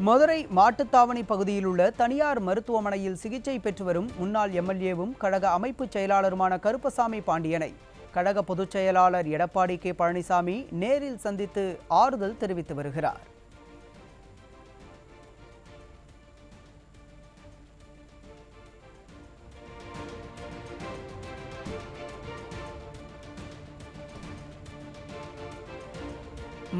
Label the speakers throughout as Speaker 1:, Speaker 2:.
Speaker 1: மதுரை மாட்டுத்தாவணி பகுதியில் உள்ள தனியார் மருத்துவமனையில் சிகிச்சை பெற்று வரும் முன்னாள் எம்எல்ஏவும் கழக அமைப்பு செயலாளருமான கருப்பசாமி பாண்டியனை கழக பொதுச் செயலாளர் எடப்பாடி கே பழனிசாமி நேரில் சந்தித்து ஆறுதல் தெரிவித்து வருகிறார்.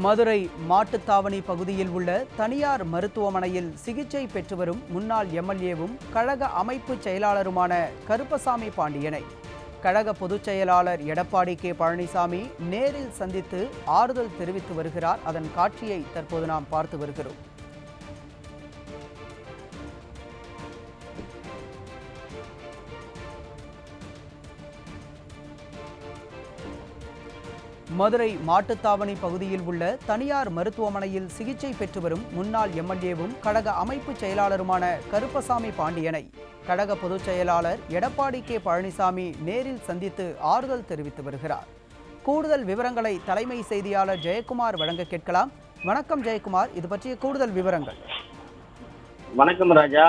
Speaker 1: மதுரை மாட்டுத்தாவணி பகுதியில் உள்ள தனியார் மருத்துவமனையில் சிகிச்சை பெற்று வரும் முன்னாள் எம்எல்ஏவும் கழக அமைப்பு செயலாளருமான கருப்பசாமி பாண்டியனை கழக பொதுச் செயலாளர் எடப்பாடி கே பழனிசாமி நேரில் சந்தித்து ஆறுதல் தெரிவித்து வருகிறார். அதன் காட்சியை தற்போது நாம் பார்த்து வருகிறோம். மதுரை மாட்டுத்தாவணி பகுதியில் உள்ள தனியார் மருத்துவமனையில் சிகிச்சை பெற்று வரும் முன்னாள் எம்எல்ஏவும் கழக அமைப்பு செயலாளருமான கருப்பசாமி பாண்டியனை கழக பொதுச் செயலாளர் எடப்பாடி கே பழனிசாமி நேரில் சந்தித்து ஆறுதல் தெரிவித்து வருகிறார். கூடுதல் விவரங்களை தலைமை செய்தியாளர் ஜெயக்குமார் வழங்க கேட்கலாம். வணக்கம் ஜெயக்குமார், இது பற்றிய கூடுதல் விவரங்கள்.
Speaker 2: வணக்கம் ராஜா.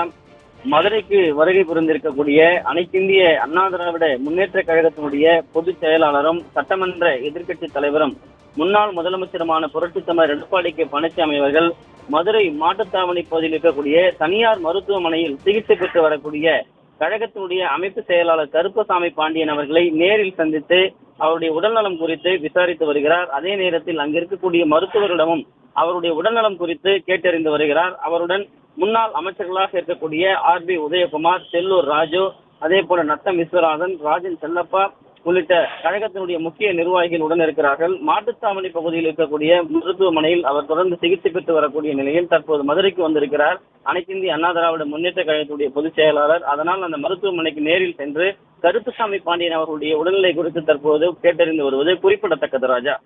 Speaker 2: மதுரைக்கு வருகை புரிந்திருக்கக்கூடிய அனைத்திந்திய அண்ணா திராவிட முன்னேற்ற கழகத்தினுடைய பொதுச் செயலாளரும் சட்டமன்ற எதிர்க்கட்சி தலைவரும் முன்னாள் முதலமைச்சருமான புரட்சித் தலைவர் எடப்பாடி கே பழனிசாமி அவர்கள் மதுரை மாட்டுத்தாவணி பகுதியில் இருக்கக்கூடிய தனியார் மருத்துவமனையில் சிகிச்சை பெற்று வரக்கூடிய கழகத்தினுடைய அமைப்பு செயலாளர் கருப்பசாமி பாண்டியன் அவர்களை நேரில் சந்தித்து அவருடைய உடல்நலம் குறித்து விசாரித்து வருகிறார். அதே நேரத்தில் அங்கு இருக்கக்கூடிய மருத்துவரிடமும் அவருடைய உடல்நலம் குறித்து கேட்டறிந்து வருகிறார். அவருடன் முன்னாள் அமைச்சர்களாக இருக்கக்கூடிய RB உதயகுமார், செல்லூர் ராஜு, அதே போல நத்தம் விஸ்வநாதன், ராஜன் செல்லப்பா உள்ளிட்ட கழகத்தினுடைய முக்கிய நிர்வாகிகள் உடன் இருக்கிறார்கள். மாட்டுத்தாவணி பகுதியில் இருக்கக்கூடிய மருத்துவமனையில் அவர் தொடர்ந்து சிகிச்சை பெற்று வரக்கூடிய நிலையில் தற்போது மதுரைக்கு வந்திருக்கிறார் அனைத்திந்திய அண்ணா திராவிட முன்னேற்ற கழகத்துடைய பொதுச் செயலாளர். அதனால் அந்த மருத்துவமனைக்கு நேரில் சென்று கருப்பசாமி பாண்டியன் அவர்களுடைய உடல்நிலை குறித்து தற்போது கேட்டறிந்து வருவது குறிப்பிடத்தக்கது ராஜா.